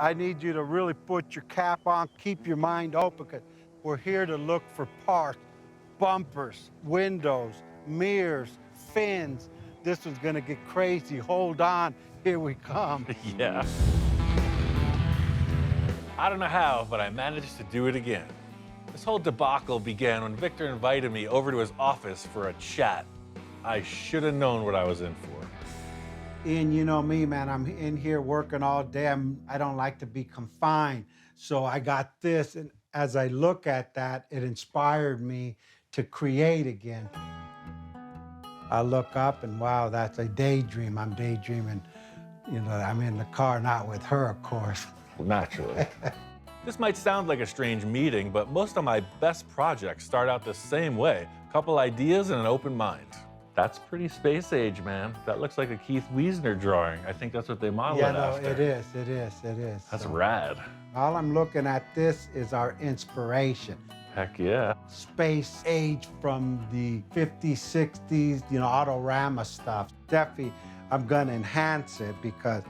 I need you to really put your cap on, keep your mind open, because we're here to look for parts, bumpers, windows, mirrors, fins. This one's gonna get crazy. Hold on, here we come. Yeah. I don't know how, but I managed to do it again. This whole debacle began when Victor invited me over to his office for a chat. I should have known what I was in for. Ian, you know me, man. I'm in here working all day. I don't like to be confined. So I got this, and as I look at that, it inspired me to create again. I look up and wow, that's a daydream. I'm daydreaming. You know, I'm in the car, not with her, of course. Naturally. This might sound like a strange meeting, but most of my best projects start out the same way. A couple ideas and an open mind. That's pretty space age, man. That looks like a Keith Wiesner drawing. I think that's what they modeled it after. Yeah, no, it is. That's rad. All I'm looking at this is our inspiration. Heck yeah. Space age from the 50s, 60s, you know, Autorama stuff. Definitely, I'm gonna enhance it because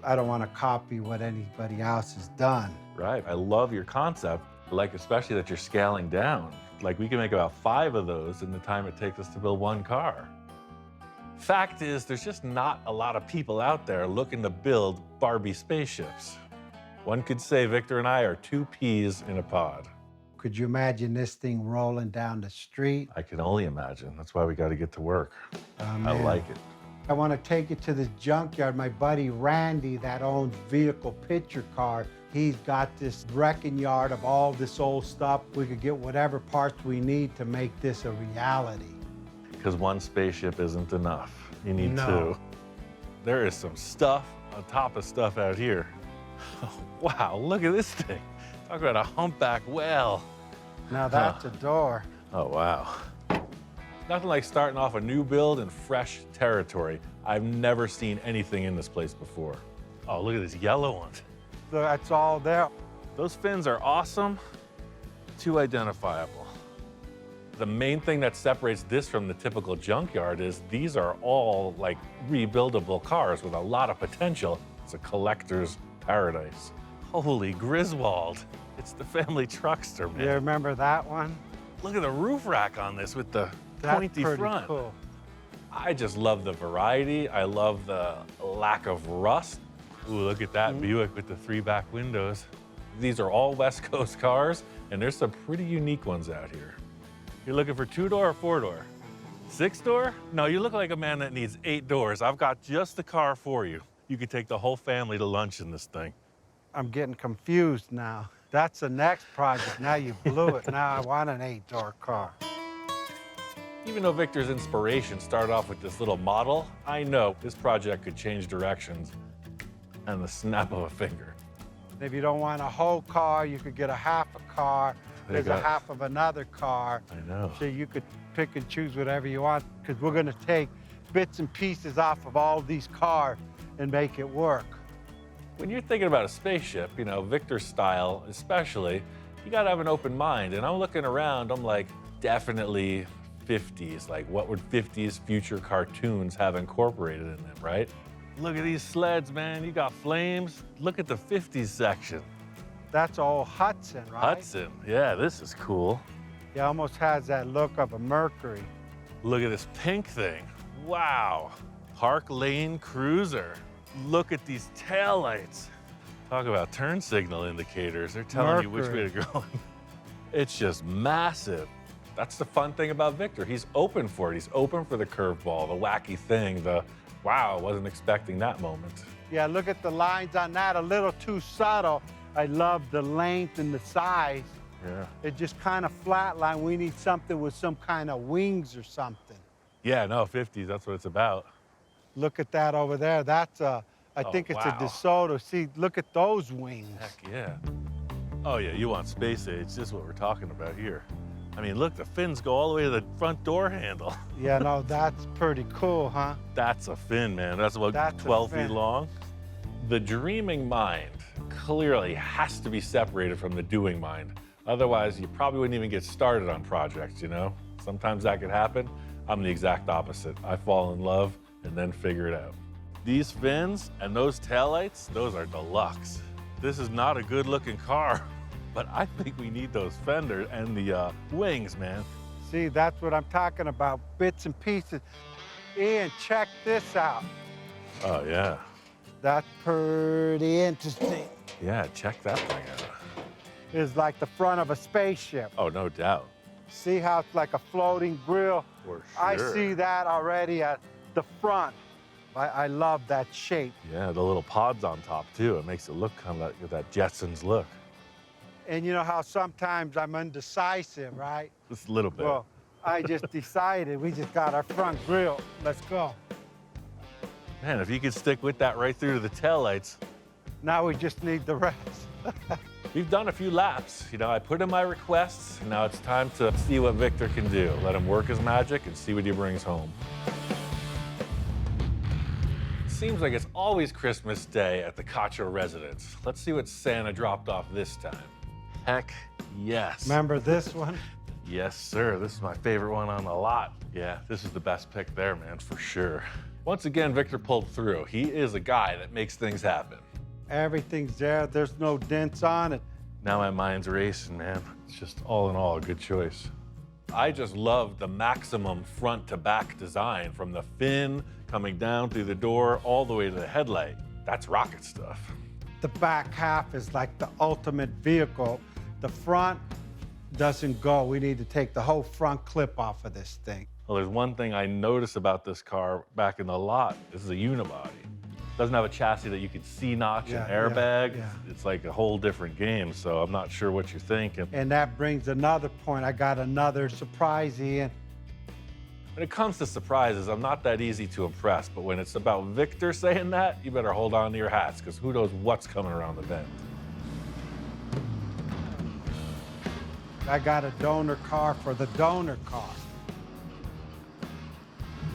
I don't want to copy what anybody else has done. Right, I love your concept. I like especially that you're scaling down. Like we can make about 5 of those in the time it takes us to build 1 car. Fact is, there's just not a lot of people out there looking to build Barbie spaceships. One could say Victor and I are 2 peas in a pod. Could you imagine this thing rolling down the street? I can only imagine. That's why we got to get to work. I like it. I want to take it to the junkyard. My buddy Randy, that owns Vehicle Picture Car, he's got this wrecking yard of all this old stuff. We could get whatever parts we need to make this a reality. Because 1 spaceship isn't enough. You need No. 2. There is some stuff on top of stuff out here. Oh, wow, look at this thing. Talk about a humpback whale. Now that's a door. Oh, wow. Nothing like starting off a new build in fresh territory. I've never seen anything in this place before. Oh, look at this yellow one. That's all there. Those fins are awesome, too identifiable. The main thing that separates this from the typical junkyard is these are all like rebuildable cars with a lot of potential. It's a collector's paradise. Holy Griswold. It's the family truckster, man. You remember that one? Look at the roof rack on this with the pointy That's pretty front. cool. I just love the variety. I love the lack of rust. Ooh, look at that Buick with the 3 back windows. These are all West Coast cars, and there's some pretty unique ones out here. You're looking for 2-door or 4-door? 6-door? No, you look like a man that needs 8 doors. I've got just the car for you. You could take the whole family to lunch in this thing. I'm getting confused now. That's the next project. Now you blew it. Now I want an 8-door car. Even though Victor's inspiration started off with this little model, I know this project could change directions and the snap of a finger. If you don't want a whole car, you could get a half a car. There's a half of another car. I know. So you could pick and choose whatever you want, because we're gonna take bits and pieces off of all these cars and make it work. When you're thinking about a spaceship, you know, Victor's style especially, you gotta have an open mind. And I'm looking around, I'm like, definitely 50s. Like, what would 50s future cartoons have incorporated in them, right? Look at these sleds, man. You got flames. Look at the 50s section. That's all Hudson, right? Hudson. Yeah, this is cool. It almost has that look of a Mercury. Look at this pink thing. Wow. Park Lane Cruiser. Look at these taillights. Talk about turn signal indicators. They're telling you which way to go. It's just massive. That's the fun thing about Victor. He's open for it. He's open for the curveball, the wacky thing, the wow, I wasn't expecting that moment. Yeah, look at the lines on that, a little too subtle. I love the length and the size. Yeah. It just kind of flatline. We need something with some kind of wings or something. Yeah, no, 50s, that's what it's about. Look at that over there. That's I think it's a DeSoto. See, look at those wings. Heck yeah. Oh yeah, you want space age. This is what we're talking about here. I mean, look, the fins go all the way to the front door handle. Yeah, no, that's pretty cool, huh? That's a fin, man. That's about 12 feet long. The dreaming mind clearly has to be separated from the doing mind. Otherwise, you probably wouldn't even get started on projects, you know? Sometimes that could happen. I'm the exact opposite. I fall in love and then figure it out. These fins and those taillights, those are deluxe. This is not a good looking car, but I think we need those fenders and the wings, man. See, that's what I'm talking about, bits and pieces. Ian, check this out. Oh, yeah. That's pretty interesting. Yeah, check that thing out. It's like the front of a spaceship. Oh, no doubt. See how it's like a floating grill? For I sure. see that already at the front. I love that shape. Yeah, the little pods on top, too. It makes it look kind of like that Jetsons look. And you know how sometimes I'm indecisive, right? Just a little bit. Well, I just decided we just got our front grill. Let's go. Man, if you could stick with that right through to the taillights. Now we just need the rest. We've done a few laps. You know, I put in my requests, and now it's time to see what Victor can do. Let him work his magic and see what he brings home. Seems like it's always Christmas Day at the Cacho residence. Let's see what Santa dropped off this time. Heck yes. Remember this one? Yes, sir. This is my favorite one on the lot. Yeah, this is the best pick there, man, for sure. Once again, Victor pulled through. He is a guy that makes things happen. Everything's there. There's no dents on it. Now my mind's racing, man. It's just all in all a good choice. I just love the maximum front to back design from the fin coming down through the door all the way to the headlight. That's rocket stuff. The back half is like the ultimate vehicle. The front doesn't go. We need to take the whole front clip off of this thing. Well, there's one thing I noticed about this car back in the lot. This is a unibody. Doesn't have a chassis that you can C-notch and airbag. yeah. It's like a whole different game, so I'm not sure what you're thinking. And that brings another point. I got another surprise, Ian. When it comes to surprises, I'm not that easy to impress, but when it's about Victor saying that, you better hold on to your hats, because who knows what's coming around the bend. I got a donor car for the donor car.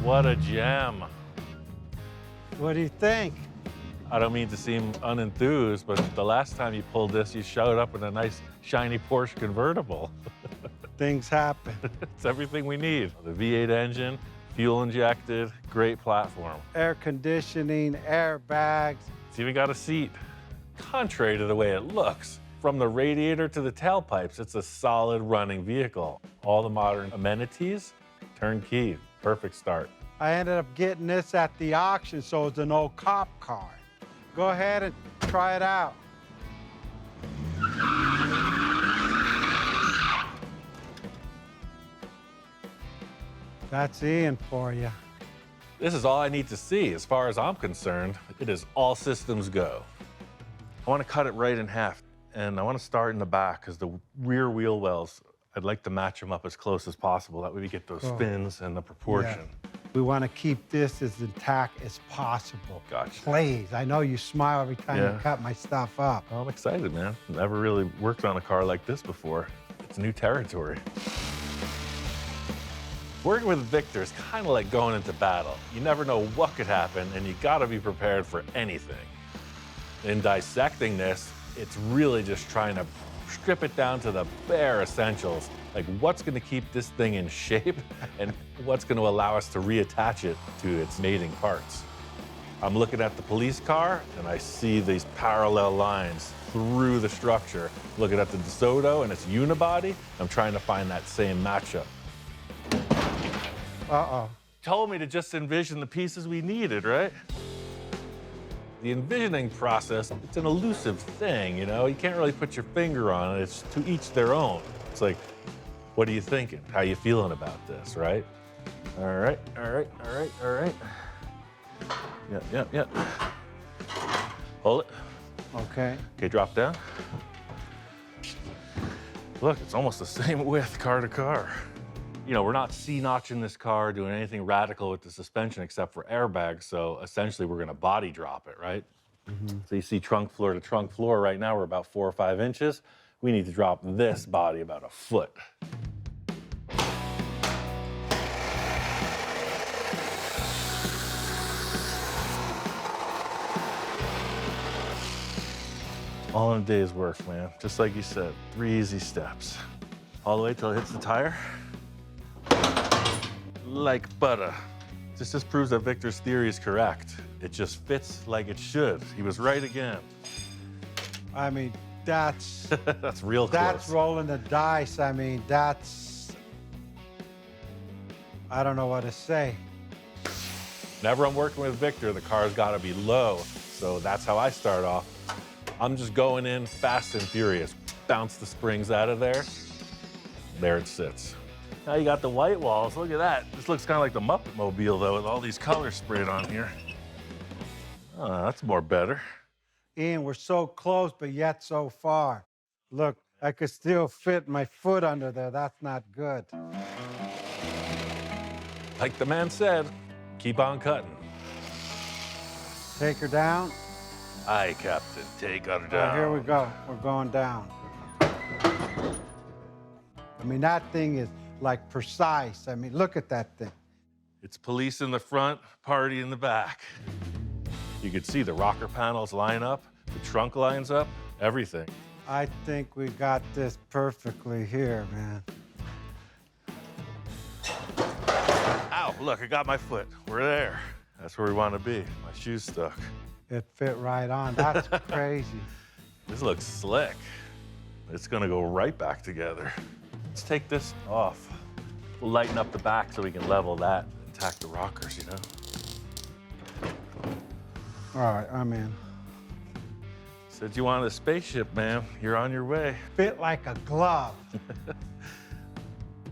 What a gem. What do you think? I don't mean to seem unenthused, but the last time you pulled this, you showed up in a nice, shiny Porsche convertible. Things happen. It's everything we need. The V8 engine, fuel injected, great platform. Air conditioning, airbags. It's even got a seat. Contrary to the way it looks, from the radiator to the tailpipes, it's a solid running vehicle. All the modern amenities, turnkey, perfect start. I ended up getting this at the auction, so it's an old cop car. Go ahead and try it out. That's Ian for you. This is all I need to see. As far as I'm concerned, it is all systems go. I want to cut it right in half, and I want to start in the back, because the rear wheel wells, I'd like to match them up as close as possible. That way we get those Cool. fins and the proportion. Yeah. We want to keep this as intact as possible. Gotcha. Please, I know you smile every time Yeah. you cut my stuff up. Well, I'm excited, man. Never really worked on a car like this before. It's new territory. Working with Victor is kind of like going into battle. You never know what could happen, and you gotta be prepared for anything. In dissecting this, it's really just trying to strip it down to the bare essentials, like what's gonna keep this thing in shape and what's gonna allow us to reattach it to its mating parts. I'm looking at the police car, and I see these parallel lines through the structure. Looking at the DeSoto and its unibody, I'm trying to find that same matchup. Uh-oh. Told me to just envision the pieces we needed, right? The envisioning process, it's an elusive thing, you know? You can't really put your finger on it. It's to each their own. It's like, what are you thinking? How you feeling about this, right? All right, all right, all right, all right. Yeah. Hold it. Okay. Okay, drop down. Look, it's almost the same width car to car. You know, we're not C-notching this car, doing anything radical with the suspension except for airbags, so essentially we're gonna body drop it, right? So you see trunk floor to trunk floor right now, we're about 4 or 5 inches. We need to drop this body about a foot. All in a day's work, man. Just like you said, 3 easy steps. All the way till it hits the tire. Like butter. This just proves that Victor's theory is correct. It just fits like it should. He was right again. I mean, that's That's real that's close. rolling the dice. I mean, I don't know what to say. Whenever I'm working with Victor, the car's gotta be low. So that's how I start off. I'm just going in fast and furious. Bounce the springs out of there. There it sits. Now you got the white walls. Look at that. This looks kind of like the Muppet Mobile, though, with all these colors sprayed on here. Oh, that's more better. Ian, we're so close, but yet so far. Look, I could still fit my foot under there. That's not good. Like the man said, keep on cutting. Take her down. Aye, Captain, take her All right, down. here we go. We're going down. I mean, that thing is like precise. I mean, look at that thing. It's police in the front, party in the back. You can see the rocker panels line up, the trunk lines up, everything. I think we got this perfectly here, man. Ow, look, I got my foot. We're there. That's where we want to be. My shoe's stuck. It fit right on. That's crazy. This looks slick. It's gonna go right back together. Let's take this off. We'll lighten up the back so we can level that and tack the rockers, you know? All right, I'm in. Said you wanted a spaceship, man. You're on your way. Fit like a glove.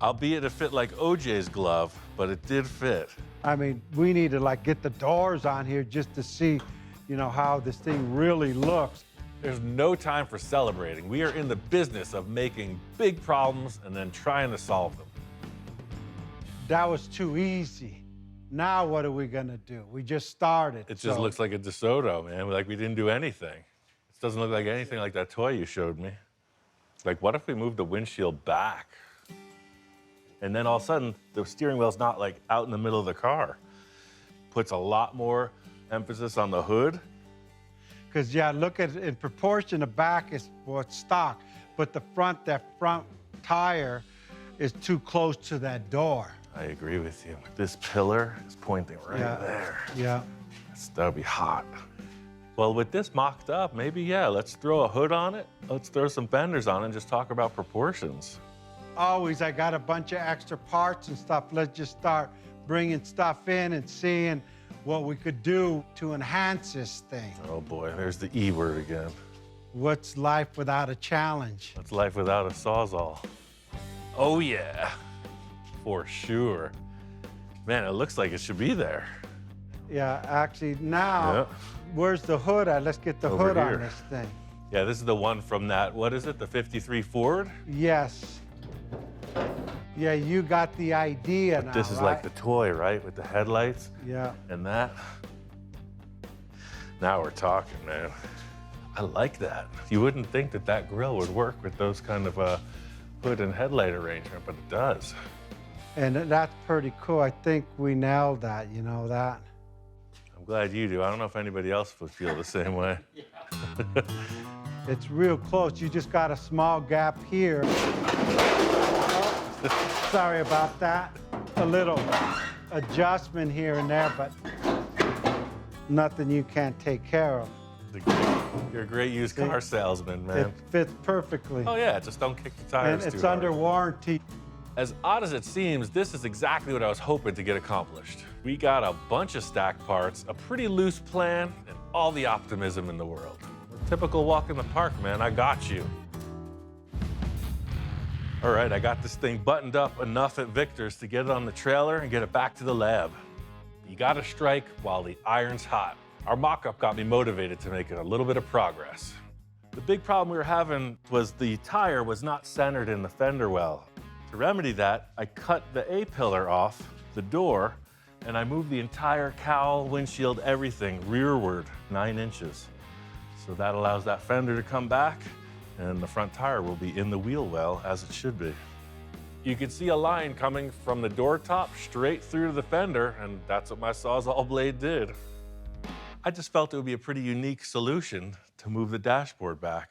Albeit it fit like OJ's glove, but it did fit. I mean, we need to like get the doors on here just to see, you know, how this thing really looks. There's no time for celebrating. We are in the business of making big problems and then trying to solve them. That was too easy. Now what are we gonna do? We just started. It just looks like a DeSoto, man. Like we didn't do anything. It doesn't look like anything like that toy you showed me. Like, what if we moved the windshield back? And then all of a sudden, the steering wheel's not like out in the middle of the car. Puts a lot more emphasis on the hood. Because, yeah, look at it in proportion, the back is what's stock, but the front, that front tire is too close to that door. I agree with you. This pillar is pointing right Yeah. there. Yeah. That would be hot. Well, with this mocked up, maybe, yeah, let's throw a hood on it. Let's throw some fenders on it and just talk about proportions. Always, I got a bunch of extra parts and stuff. Let's just start bringing stuff in and seeing what we could do to enhance this thing. Oh boy, there's the E word again. What's life without a challenge? What's life without a Sawzall? Oh yeah, for sure. Man, it looks like it should be there. Yeah, actually, now, Yeah. where's the hood at? Let's get the Over hood here. on this thing. Yeah, this is the one from that, what is it, the 53 Ford? Yes. Yeah, you got the idea now, This is right? like the toy, right? With the headlights Yeah. and that. Now we're talking, man. I like that. You wouldn't think that that grill would work with those kind of hood and headlight arrangement, but it does. And that's pretty cool. I think we nailed that, you know that? I'm glad you do. I don't know if anybody else would feel the same way. It's real close. You just got a small gap here. Oh, sorry about that. A little adjustment here and there, but nothing you can't take care of. You're a great used car salesman, man. It fits perfectly. Oh yeah, just don't kick the tires And too it's hard. under warranty. As odd as it seems, this is exactly what I was hoping to get accomplished. We got a bunch of stacked parts, a pretty loose plan, and all the optimism in the world. Typical walk in the park, man. I got you. All right, I got this thing buttoned up enough at Victor's to get it on the trailer and get it back to the lab. You gotta strike while the iron's hot. Our mock-up got me motivated to make a little bit of progress. The big problem we were having was the tire was not centered in the fender well. To remedy that, I cut the A-pillar off the door and I moved the entire cowl, windshield, everything rearward 9 inches. So that allows that fender to come back and the front tire will be in the wheel well as it should be. You can see a line coming from the door top straight through to the fender, and that's what my Sawzall blade did. I just felt it would be a pretty unique solution to move the dashboard back.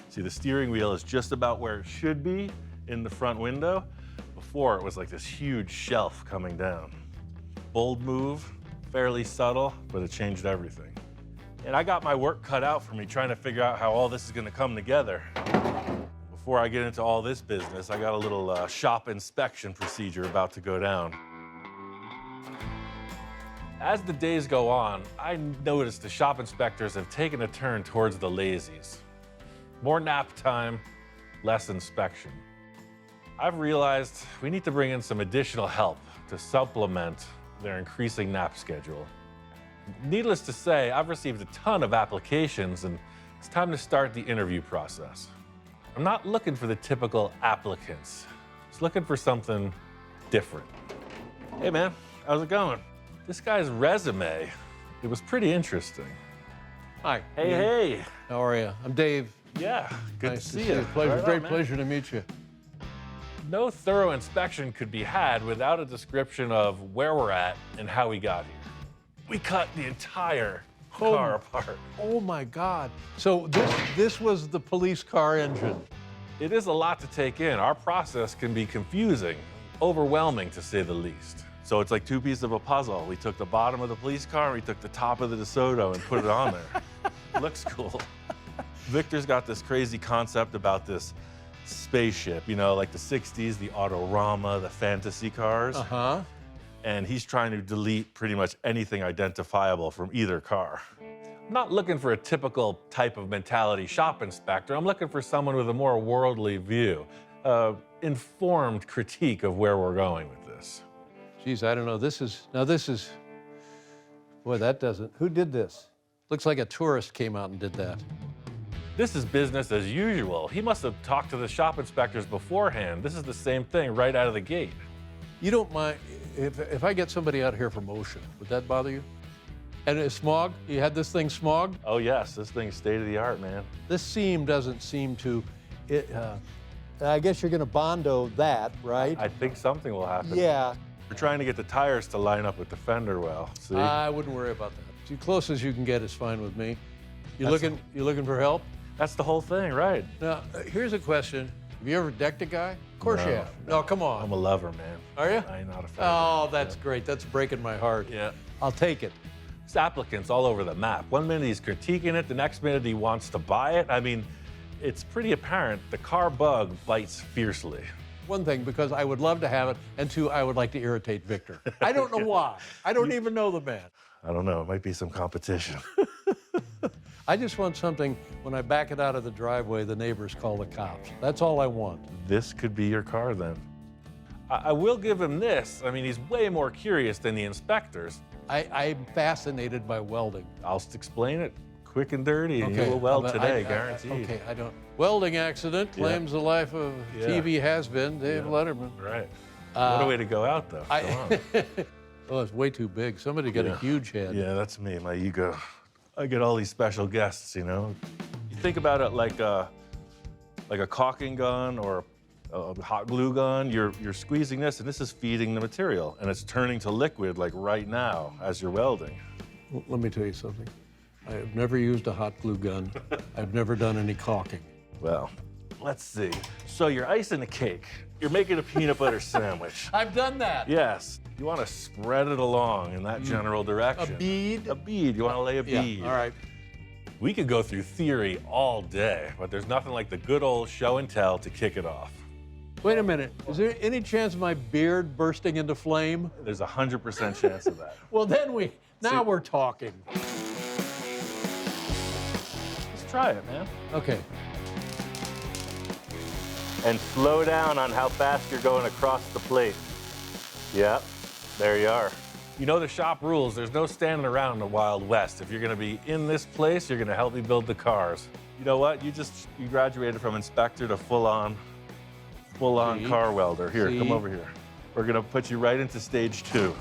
See, the steering wheel is just about where it should be in the front window. Before, it was like this huge shelf coming down. Bold move, fairly subtle, but it changed everything. And I got my work cut out for me trying to figure out how all this is gonna come together. Before I get into all this business, I got a little shop inspection procedure about to go down. As the days go on, I noticed the shop inspectors have taken a turn towards the lazies. More nap time, less inspection. I've realized we need to bring in some additional help to supplement their increasing nap schedule. Needless to say, I've received a ton of applications, and it's time to start the interview process. I'm not looking for the typical applicants. Just looking for something different. Hey man, how's it going? This guy's resume, it was pretty interesting. Hi. Hey, hey. How are you? I'm Dave. Yeah, good Nice to see you. Pleasure, Right on, great man. pleasure to meet you. No thorough inspection could be had without a description of where we're at and how we got here. We cut the entire car apart. Oh my God. So this was the police car engine. It is a lot to take in. Our process can be confusing, overwhelming to say the least. So it's like two pieces of a puzzle. We took the bottom of the police car and we took the top of the DeSoto and put it on there. Looks cool. Victor's got this crazy concept about this spaceship, you know, like the 60s, the Autorama, the fantasy cars. Uh-huh. And he's trying to delete pretty much anything identifiable from either car. I'm not looking for a typical type of mentality shop inspector. I'm looking for someone with a more worldly view, informed critique of where we're going with this. Geez, I don't know. This is, boy, that doesn't, who did this? Looks like a tourist came out and did that. This is business as usual. He must have talked to the shop inspectors beforehand. This is the same thing right out of the gate. You don't mind, if I get somebody out here from OSHA, would that bother you? And it's smog? You had this thing smogged? Oh yes, this thing's state of the art, man. This seam doesn't seem to, I guess you're gonna Bondo that, right? I think something will happen. Yeah. We're trying to get the tires to line up with the fender well, see? I wouldn't worry about that. As close as you can get is fine with me. You That's looking for help? That's the whole thing, right? Now, here's a question. Have you ever decked a guy? Of course you have. No, come on. I'm a lover, man. Are you? I'm not afraid. Oh, that's great. That's breaking my heart. Yeah. I'll take it. There's applicants all over the map. One minute he's critiquing it, the next minute he wants to buy it. I mean, it's pretty apparent the car bug bites fiercely. One thing, because I would love to have it, and two, I would like to irritate Victor. I don't know why. I don't even know the man. I don't know, it might be some competition. I just want something, when I back it out of the driveway, the neighbors call the cops. That's all I want. This could be your car then. I will give him this. I mean, he's way more curious than the inspectors. I'm fascinated by welding. I'll just explain it quick and dirty, and you will weld but today, guaranteed. Okay, I don't. Welding accident claims the life of TV has-been Dave Letterman. Right. What a way to go out, though. Come on. Oh, it's way too big. Somebody got a huge head. Yeah, that's me, my ego. I get all these special guests, you know? You think about it like a caulking gun or a hot glue gun. You're squeezing this, and this is feeding the material, and it's turning to liquid like right now as you're welding. Let me tell you something. I have never used a hot glue gun. I've never done any caulking. Well, let's see. So you're icing a cake. You're making a peanut butter sandwich. I've done that. Yes. You want to spread it along in that general direction. A bead? A bead. You want to lay a bead. Yeah, all right. We could go through theory all day, but there's nothing like the good old show and tell to kick it off. Wait a minute. Is there any chance of my beard bursting into flame? There's a 100% chance of that. Well, then we're talking. Let's try it, man. Okay. And slow down on how fast you're going across the plate. Yep, there you are. You know the shop rules. There's no standing around in the Wild West. If you're gonna be in this place, you're gonna help me build the cars. You know what? You graduated from inspector to full-on car welder. Here, come over here. We're gonna put you right into stage 2.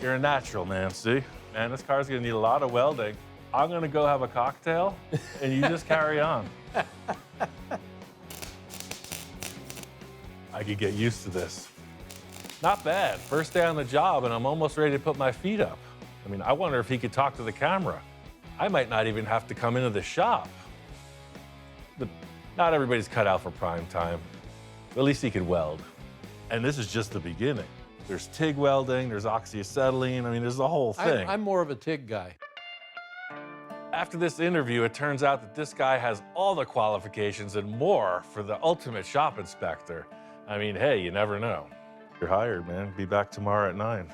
You're a natural, man, see? Man, this car's gonna need a lot of welding. I'm gonna go have a cocktail, and you just carry on. I could get used to this. Not bad. First day on the job, and I'm almost ready to put my feet up. I mean, I wonder if he could talk to the camera. I might not even have to come into the shop. But not everybody's cut out for prime time. At least he could weld. And this is just the beginning. There's TIG welding, there's oxyacetylene. I mean, there's the whole thing. I'm more of a TIG guy. After this interview, it turns out that this guy has all the qualifications and more for the ultimate shop inspector. I mean, hey, you never know. You're hired, man. Be back tomorrow at 9.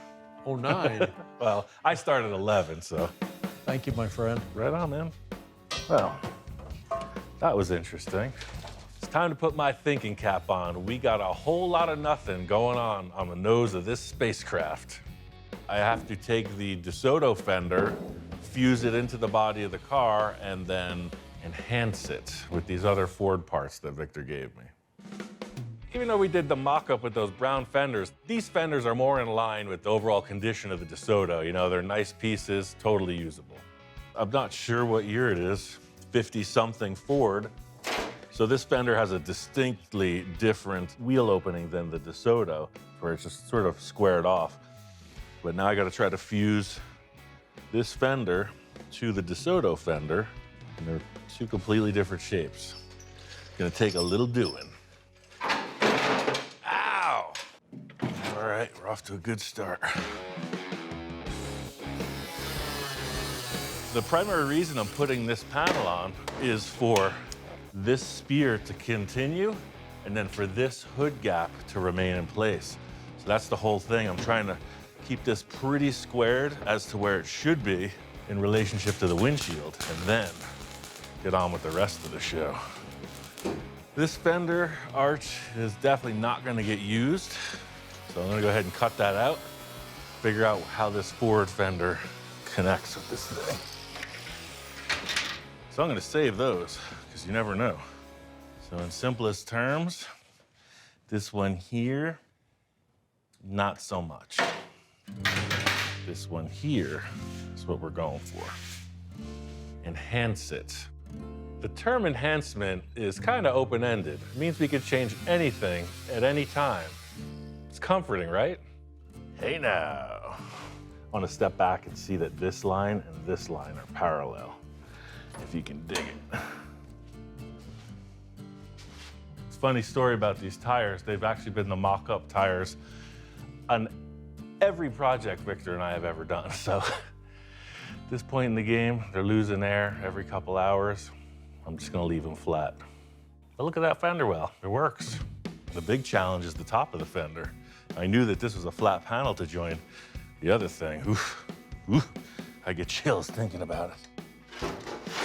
Oh, 9. Well, I start at 11, so. Thank you, my friend. Right on, man. Well, that was interesting. It's time to put my thinking cap on. We got a whole lot of nothing going on the nose of this spacecraft. I have to take the DeSoto fender, fuse it into the body of the car, and then enhance it with these other Ford parts that Victor gave me. Even though we did the mock-up with those brown fenders, these fenders are more in line with the overall condition of the DeSoto. You know, they're nice pieces, totally usable. I'm not sure what year it is, 50-something Ford. So this fender has a distinctly different wheel opening than the DeSoto, where it's just sort of squared off. But now I gotta try to fuse this fender to the DeSoto fender, and they're two completely different shapes. Gonna take a little doing. Ow! All right, we're off to a good start. The primary reason I'm putting this panel on is for this spear to continue, and then for this hood gap to remain in place. So that's the whole thing. I'm trying to keep this pretty squared as to where it should be in relationship to the windshield, and then get on with the rest of the show. This fender arch is definitely not gonna get used, so I'm gonna go ahead and cut that out, figure out how this Ford fender connects with this thing. So I'm gonna save those, because you never know. So in simplest terms, this one here, not so much. This one here is what we're going for. Enhance it. The term enhancement is kind of open-ended. It means we could change anything at any time. It's comforting, right? Hey now. I want to step back and see that this line and this line are parallel, if you can dig it. It's a funny story about these tires. They've actually been the mock-up tires on every project Victor and I have ever done. So at this point in the game, they're losing air every couple hours. I'm just gonna leave them flat. But look at that fender well, it works. The big challenge is the top of the fender. I knew that this was a flat panel to join. The other thing, oof, I get chills thinking about it.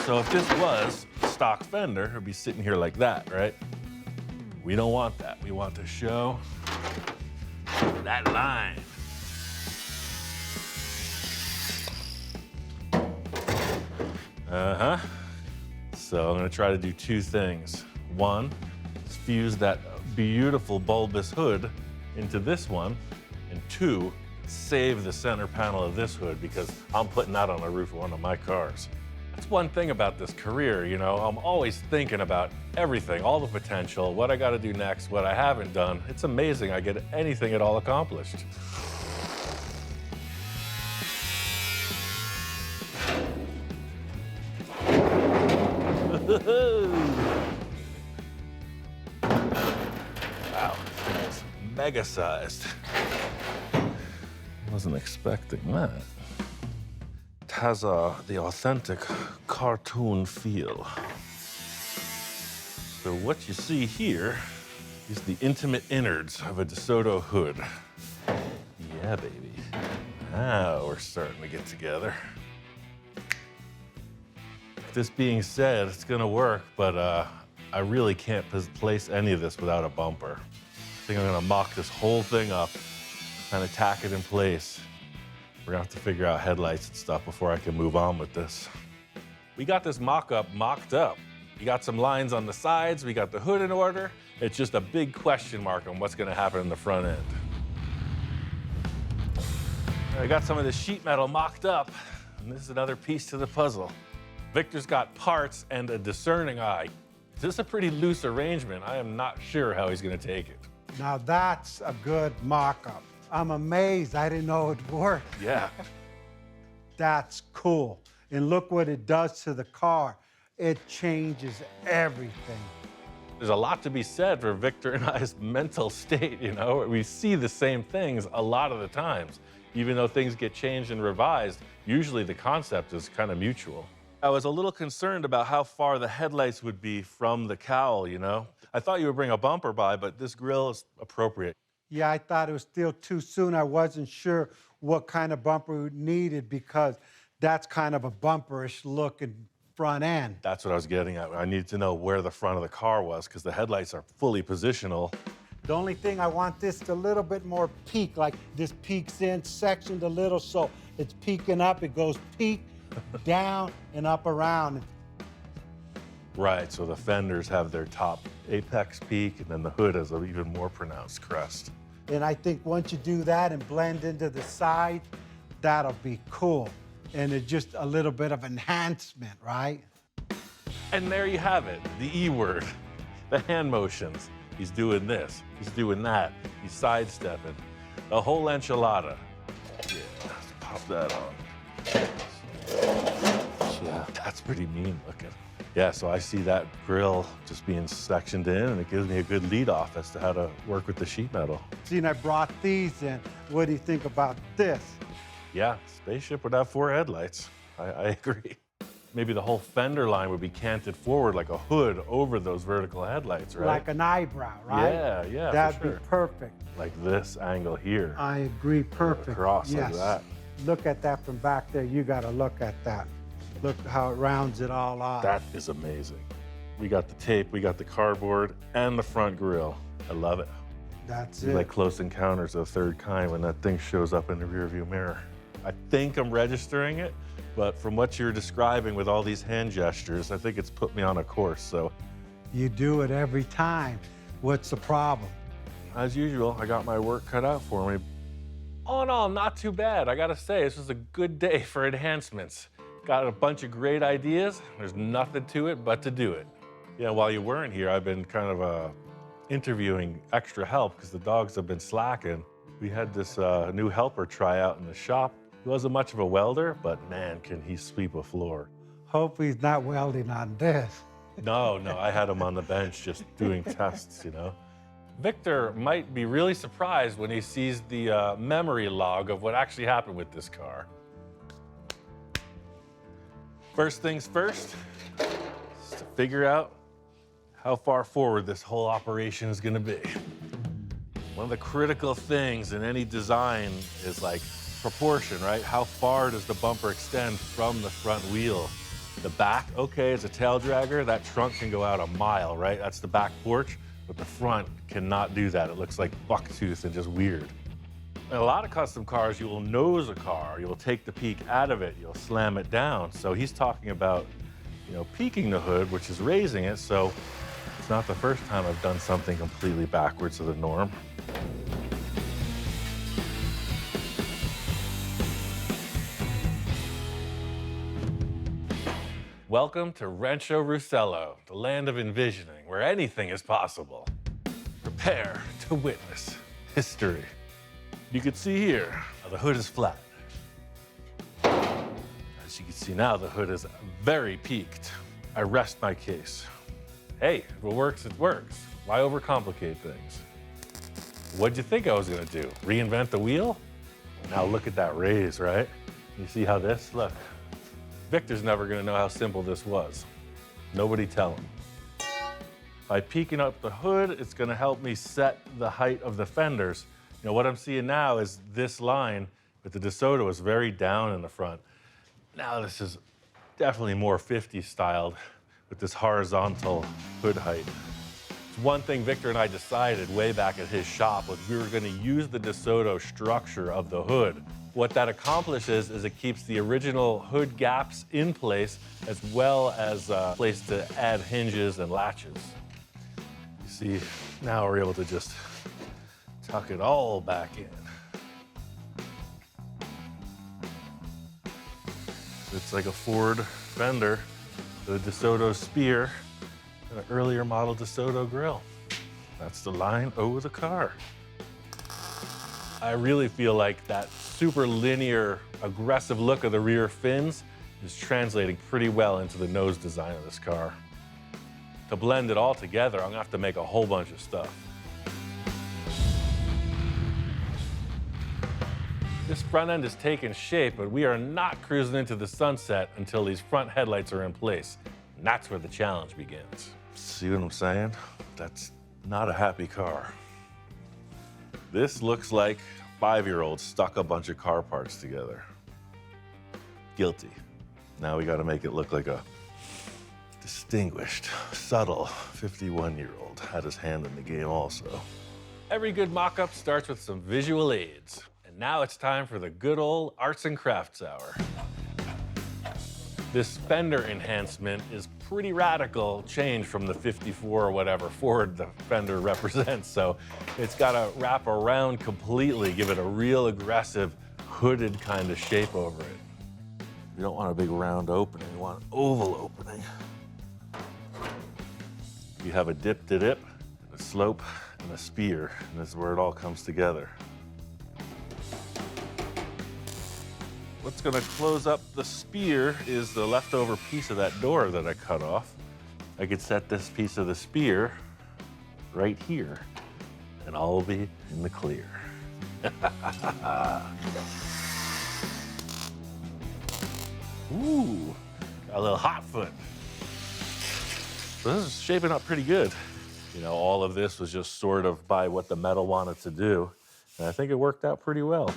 So if this was a stock fender, it'd be sitting here like that, right? We don't want that. We want to show that line. So I'm gonna try to do two things. One, is fuse that beautiful bulbous hood into this one, and two, save the center panel of this hood because I'm putting that on the roof of one of my cars. That's one thing about this career, you know, I'm always thinking about everything, all the potential, what I gotta do next, what I haven't done. It's amazing I get anything at all accomplished. Wow, it's mega sized. Wasn't expecting that. It has the authentic cartoon feel. So what you see here is the intimate innards of a DeSoto hood. Yeah, baby. Now we're starting to get together. This being said, it's gonna work, but I really can't place any of this without a bumper. I think I'm gonna mock this whole thing up, kind of tack it in place. We're gonna have to figure out headlights and stuff before I can move on with this. We got this mock-up mocked up. We got some lines on the sides, we got the hood in order. It's just a big question mark on what's gonna happen in the front end. I got some of the sheet metal mocked up, and this is another piece to the puzzle. Victor's got parts and a discerning eye. This is a pretty loose arrangement. I am not sure how he's gonna take it. Now that's a good mock-up. I'm amazed. I didn't know it worked. Yeah. That's cool. And look what it does to the car. It changes everything. There's a lot to be said for Victor and I's mental state, you know? We see the same things a lot of the times. Even though things get changed and revised, usually the concept is kind of mutual. I was a little concerned about how far the headlights would be from the cowl, you know? I thought you would bring a bumper by, but this grille is appropriate. Yeah, I thought it was still too soon. I wasn't sure what kind of bumper we needed because that's kind of a bumperish looking front end. That's what I was getting at. I needed to know where the front of the car was because the headlights are fully positional. The only thing I want this a little bit more peak, like this peaks in, sectioned a little, so it's peaking up. It goes peak, down, and up around. Right, so the fenders have their top apex peak, and then the hood has an even more pronounced crest. And I think once you do that and blend into the side, that'll be cool. And it's just a little bit of enhancement, right? And there you have it, the E word, the hand motions. He's doing this, he's doing that, he's sidestepping. The whole enchilada. Yeah, let's pop that on. Yeah, that's pretty mean looking. Yeah, so I see that grill just being sectioned in, and it gives me a good lead off as to how to work with the sheet metal. See, and I brought these in. What do you think about this? Yeah, spaceship would have 4 headlights. I agree. Maybe the whole fender line would be canted forward like a hood over those vertical headlights, right? Like an eyebrow, right? Yeah, yeah, That'd for sure. be perfect. Like this angle here. I agree, perfect. Across yes. like that. Look at that from back there. You got to look at that. Look how it rounds it all off. That is amazing. We got the tape, we got the cardboard, and the front grille. I love it. That's It's it. like Close Encounters of the Third Kind when that thing shows up in the rearview mirror. I think I'm registering it, but from what you're describing with all these hand gestures, I think it's put me on a course, so. You do it every time. What's the problem? As usual, I got my work cut out for me. All in all, not too bad. I gotta say, this was a good day for enhancements. Got a bunch of great ideas. There's nothing to it but to do it. Yeah, while you weren't here, I've been kind of interviewing extra help because the dogs have been slacking. We had this new helper try out in the shop. He wasn't much of a welder, but man, can he sweep a floor. Hope he's not welding on this. No, I had him on the bench just doing tests, you know. Victor might be really surprised when he sees the memory log of what actually happened with this car. First things first, is to figure out how far forward this whole operation is gonna be. One of the critical things in any design is like proportion, right? How far does the bumper extend from the front wheel? The back, okay, is a tail dragger. That trunk can go out a mile, right? That's the back porch, but the front cannot do that. It looks like bucktooth and just weird. In a lot of custom cars, you will nose a car. You'll take the peak out of it. You'll slam it down. So he's talking about, you know, peaking the hood, which is raising it. So it's not the first time I've done something completely backwards of the norm. Welcome to Rancho Rousello, the land of envisioning, where anything is possible. Prepare to witness history. You can see here, the hood is flat. As you can see now, the hood is very peaked. I rest my case. Hey, if it works, it works. Why overcomplicate things? What'd you think I was gonna do? Reinvent the wheel? Now look at that raise, right? You see how this, look. Victor's never gonna know how simple this was. Nobody tell him. By peaking up the hood, it's gonna help me set the height of the fenders. You know, what I'm seeing now is this line, but the DeSoto is very down in the front. Now this is definitely more 50s styled with this horizontal hood height. It's one thing Victor and I decided way back at his shop was we were gonna use the DeSoto structure of the hood. What that accomplishes is it keeps the original hood gaps in place as well as a place to add hinges and latches. You see, now we're able to just tuck it all back in. It's like a Ford fender, the DeSoto spear, and an earlier model DeSoto grill. That's the line over the car. I really feel like that super linear, aggressive look of the rear fins is translating pretty well into the nose design of this car. To blend it all together, I'm gonna have to make a whole bunch of stuff. This front end is taking shape, but we are not cruising into the sunset until these front headlights are in place. And that's where the challenge begins. See what I'm saying? That's not a happy car. This looks like a 5-year-old stuck a bunch of car parts together. Guilty. Now we gotta make it look like a distinguished, subtle 51-year-old had his hand in the game also. Every good mock-up starts with some visual aids. And now it's time for the good old arts and crafts hour. This fender enhancement is pretty radical change from the 54 or whatever Ford the fender represents. So it's got to wrap around completely, give it a real aggressive hooded kind of shape over it. You don't want a big round opening, you want an oval opening. You have a dip to dip, a slope, and a spear, and this is where it all comes together. What's gonna close up the spear is the leftover piece of that door that I cut off. I could set this piece of the spear right here, and all will be in the clear. Ooh, got a little hot foot. So this is shaping up pretty good. You know, all of this was just sort of by what the metal wanted to do, and I think it worked out pretty well.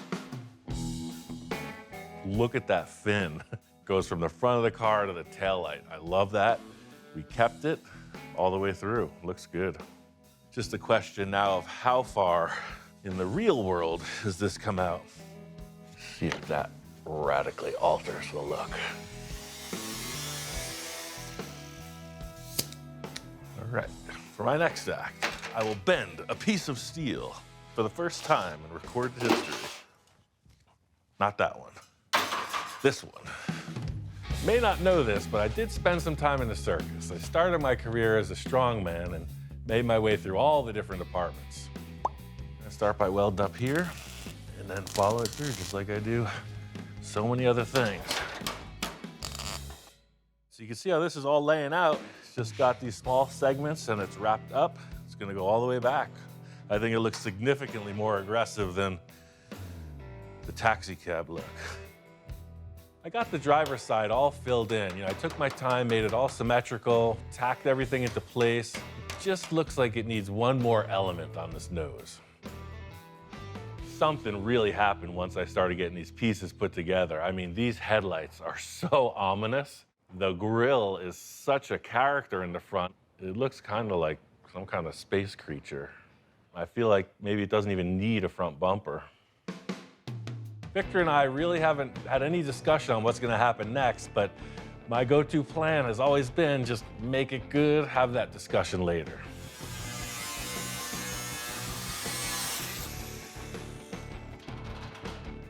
Look at that fin. Goes from the front of the car to the taillight. I love that. We kept it all the way through. Looks good. Just a question now of how far in the real world does this come out? See if that radically alters the look. All right, for my next act, I will bend a piece of steel for the first time in recorded history. Not that one. This one. May not know this, but I did spend some time in the circus. I started my career as a strongman and made my way through all the different departments. I start by welding up here and then follow it through just like I do so many other things. So you can see how this is all laying out. It's just got these small segments and it's wrapped up. It's gonna go all the way back. I think it looks significantly more aggressive than the taxi cab look. I got the driver's side all filled in. You know, I took my time, made it all symmetrical, tacked everything into place. It just looks like it needs one more element on this nose. Something really happened once I started getting these pieces put together. I mean, these headlights are so ominous. The grille is such a character in the front. It looks kind of like some kind of space creature. I feel like maybe it doesn't even need a front bumper. Victor and I really haven't had any discussion on what's gonna happen next, but my go-to plan has always been just make it good, have that discussion later.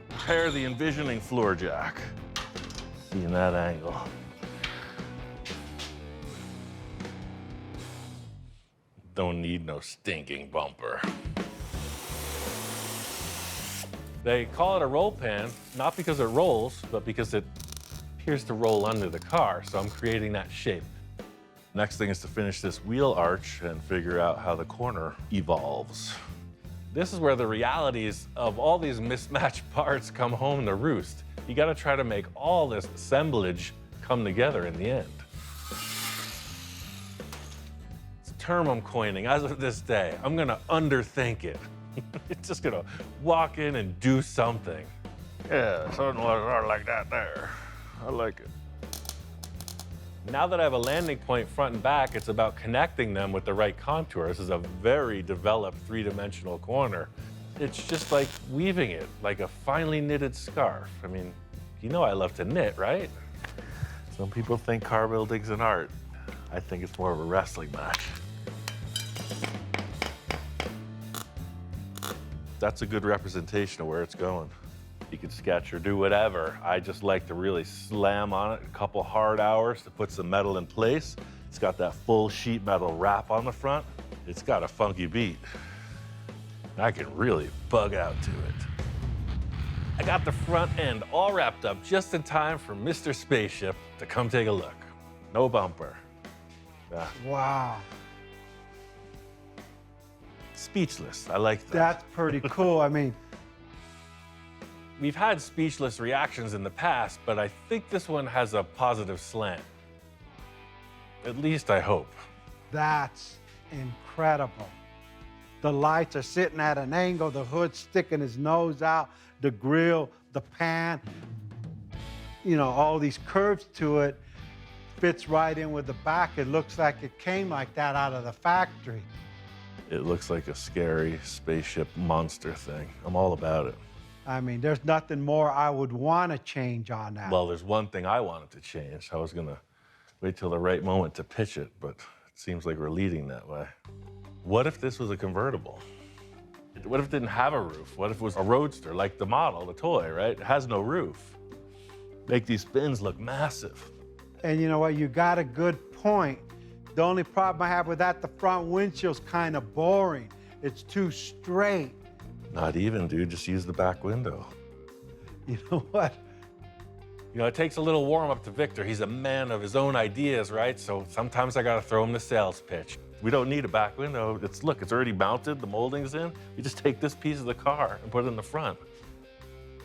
Prepare the envisioning floor jack. See in that angle. Don't need no stinking bumper. They call it a roll pan, not because it rolls, but because it appears to roll under the car, so I'm creating that shape. Next thing is to finish this wheel arch and figure out how the corner evolves. This is where the realities of all these mismatched parts come home to roost. You gotta try to make all this assemblage come together in the end. It's a term I'm coining as of this day. I'm gonna underthink it. It's just gonna walk in and do something. Yeah, something like that there. I like it. Now that I have a landing point front and back, it's about connecting them with the right contour. This is a very developed three-dimensional corner. It's just like weaving it, like a finely knitted scarf. I mean, you know I love to knit, right? Some people think car building's an art. I think it's more of a wrestling match. That's a good representation of where it's going. You can sketch or do whatever. I just like to really slam on it a couple hard hours to put some metal in place. It's got that full sheet metal wrap on the front. It's got a funky beat. I can really bug out to it. I got the front end all wrapped up just in time for Mr. Spaceship to come take a look. No bumper. Yeah. Wow. Speechless. I like that. That's pretty cool. I mean, We've had speechless reactions in the past, but I think this one has a positive slant. At least I hope. that's incredible. The lights are sitting at an angle, the hood's sticking his nose out, the grill, the pan, you know, all these curves to it, fits right in with the back. It looks like it came like that out of the factory. It looks like a scary spaceship monster thing. I'm all about it. I mean, there's nothing more I would want to change on that. Well, there's one thing I wanted to change. I was gonna wait till the right moment to pitch it, but it seems like we're leading that way. What if this was a convertible? What if it didn't have a roof? What if it was a roadster, like the model, the toy, right? It has no roof. Make these fins look massive. And you know what? You got a good point. The only problem I have with that, the front windshield's kind of boring. It's too straight. Not even, dude. Just use the back window. You know what? You know, it takes a little warm up to Victor. He's a man of his own ideas, right? So sometimes I gotta throw him the sales pitch. We don't need a back window. Look, it's already mounted, the molding's in. You just take this piece of the car and put it in the front.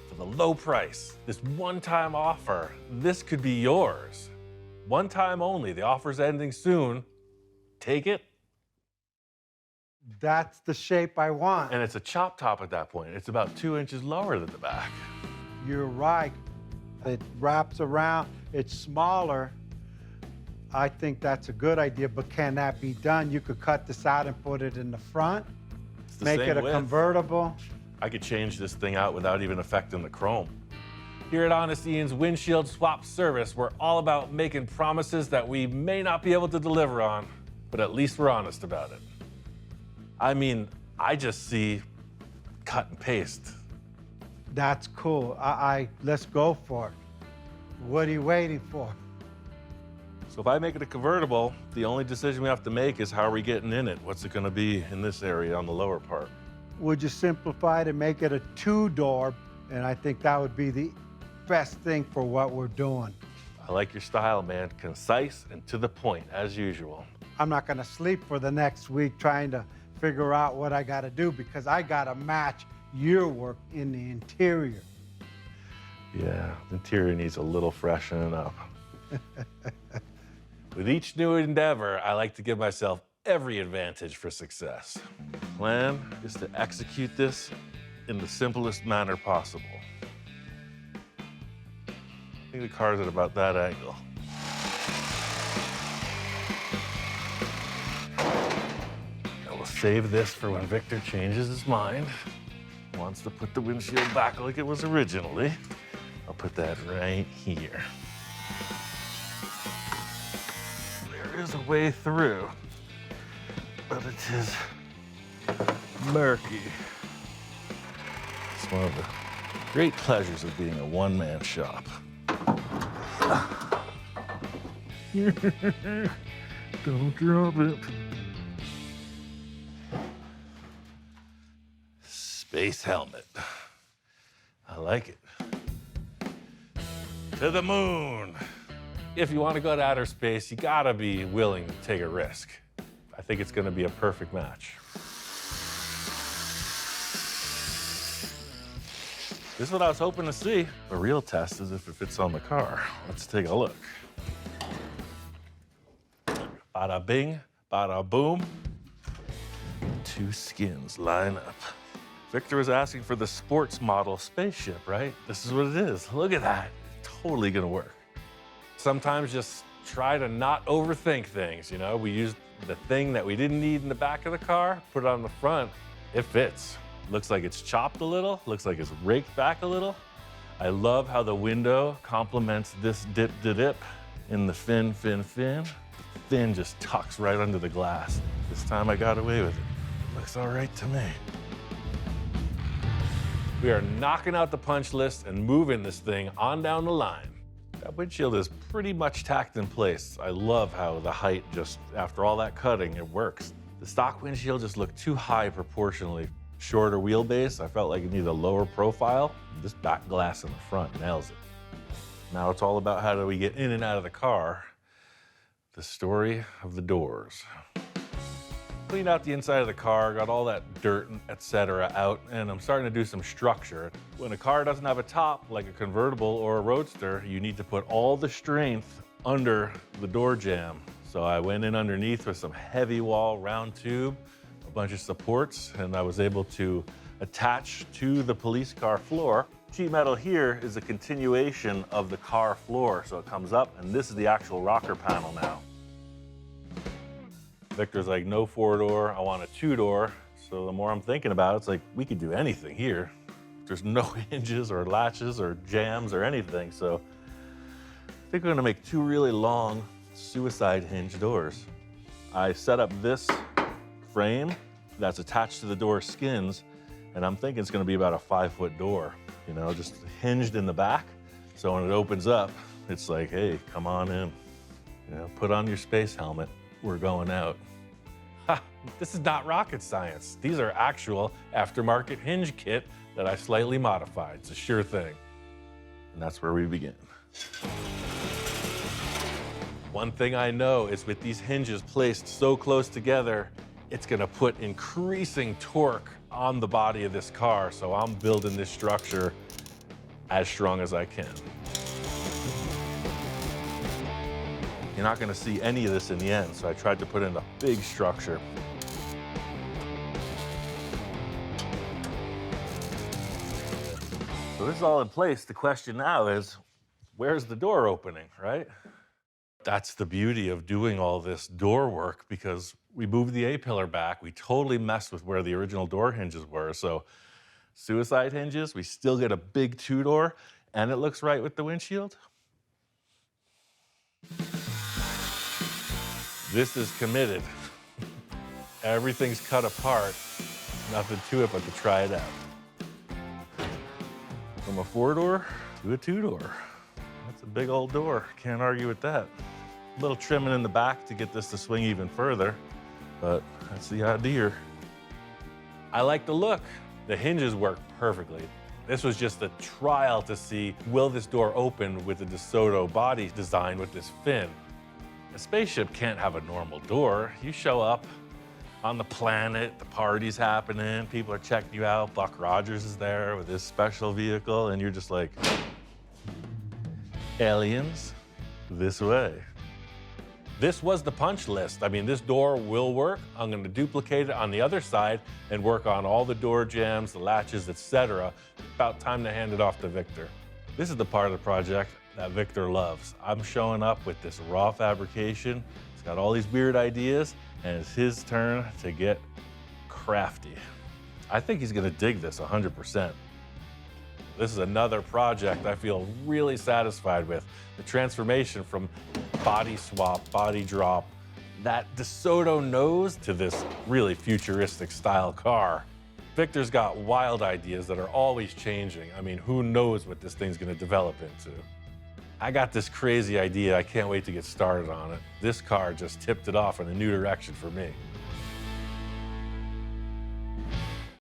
For the low price, this one-time offer, this could be yours. One time only, the offer's ending soon. Take it. That's the shape I want. And it's a chop top at that point. It's about 2 inches lower than the back. You're right. It wraps around, it's smaller. I think that's a good idea, but can that be done? You could cut this out and put it in the front, It's the make same it a width. convertible. I could change this thing out without even affecting the chrome. Here at Honest Ian's Windshield Swap Service, we're all about making promises that we may not be able to deliver on, but at least we're honest about it. I mean, I just see cut and paste. That's cool. Let's go for it. What are you waiting for? So if I make it a convertible, the only decision we have to make is how are we getting in it? What's it gonna be in this area on the lower part? Would you simplify it and make it a two-door? And I think that would be the best thing for what we're doing. I like your style, man. Concise and to the point, as usual. I'm not gonna sleep for the next week trying to figure out what I gotta do because I gotta match your work in the interior. Yeah, the interior needs a little freshening up. With each new endeavor, I like to give myself every advantage for success. Plan is to execute this in the simplest manner possible. I think the car's at about that angle. I will save this for when Victor changes his mind. Wants to put the windshield back like it was originally. I'll put that right here. There is a way through, but it is murky. It's one of the great pleasures of being a one-man shop. Don't drop it. Space helmet. I like it. To the moon. If you want to go to outer space, you gotta be willing to take a risk. I think it's gonna be a perfect match. This is what I was hoping to see. The real test is if it fits on the car. Let's take a look. Bada bing, bada boom. Two skins line up. Victor was asking for the sports model spaceship, right? This is what it is. Look at that. Totally gonna work. Sometimes just try to not overthink things, you know? We used the thing that we didn't need in the back of the car, put it on the front, it fits. Looks like it's chopped a little, looks like it's raked back a little. I love how the window complements this dip in the fin. The fin just tucks right under the glass. This time I got away with it. Looks all right to me. We are knocking out the punch list and moving this thing on down the line. That windshield is pretty much tacked in place. I love how the height just, after all that cutting, it works. The stock windshield just looked too high proportionally. Shorter wheelbase, I felt like it needed a lower profile. This back glass in the front nails it. Now it's all about how do we get in and out of the car. the story of the doors. Cleaned out the inside of the car, got all that dirt and etc. out, and I'm starting to do some structure. When a car doesn't have a top, like a convertible or a roadster, you need to put all the strength under the door jamb. So I went in underneath with some heavy wall round tube, a bunch of supports, and I was able to attach to the police car floor. Sheet metal here is a continuation of the car floor, so it comes up, and this is the actual rocker panel now. Victor's like, no 4-door, I want a 2-door. So the more I'm thinking about it, it's like, we could do anything here. There's no hinges or latches or jams or anything. So I think we're gonna make 2 really long suicide hinge doors. I set up this frame that's attached to the door skins, and I'm thinking it's gonna be about a 5-foot door, you know, just hinged in the back. So when it opens up, it's like, hey, come on in. You know, put on your space helmet, we're going out. Ha, this is not rocket science. These are actual aftermarket hinge kit that I slightly modified. It's a sure thing. And that's where we begin. One thing I know is with these hinges placed so close together, it's gonna put increasing torque on the body of this car. So I'm building this structure as strong as I can. You're not gonna see any of this in the end, so I tried to put in a big structure. So this is all in place. The question now is, where's the door opening, right? That's the beauty of doing all this door work, because we moved the A-pillar back. We totally messed with where the original door hinges were. So suicide hinges, we still get a big 2-door, and it looks right with the windshield. This is committed. Everything's cut apart. Nothing to it but to try it out. From a 4-door to a 2-door. That's a big old door. Can't argue with that. A little trimming in the back to get this to swing even further, but that's the idea. I like the look. The hinges work perfectly. This was just a trial to see, will this door open with the DeSoto body design with this fin? A spaceship can't have a normal door. You show up on the planet, the party's happening, people are checking you out, Buck Rogers is there with his special vehicle, and you're just like, aliens, this way. This was the punch list. I mean, this door will work. I'm gonna duplicate it on the other side and work on all the door jambs, the latches, etc. About time to hand it off to Victor. This is the part of the project that Victor loves. I'm showing up with this raw fabrication. He's got all these weird ideas, and it's his turn to get crafty. I think he's gonna dig this 100%. This is another project I feel really satisfied with. The transformation from body swap, body drop, that DeSoto nose to this really futuristic style car. Victor's got wild ideas that are always changing. I mean, who knows what this thing's gonna develop into. I got this crazy idea. I can't wait to get started on it. This car just tipped it off in a new direction for me.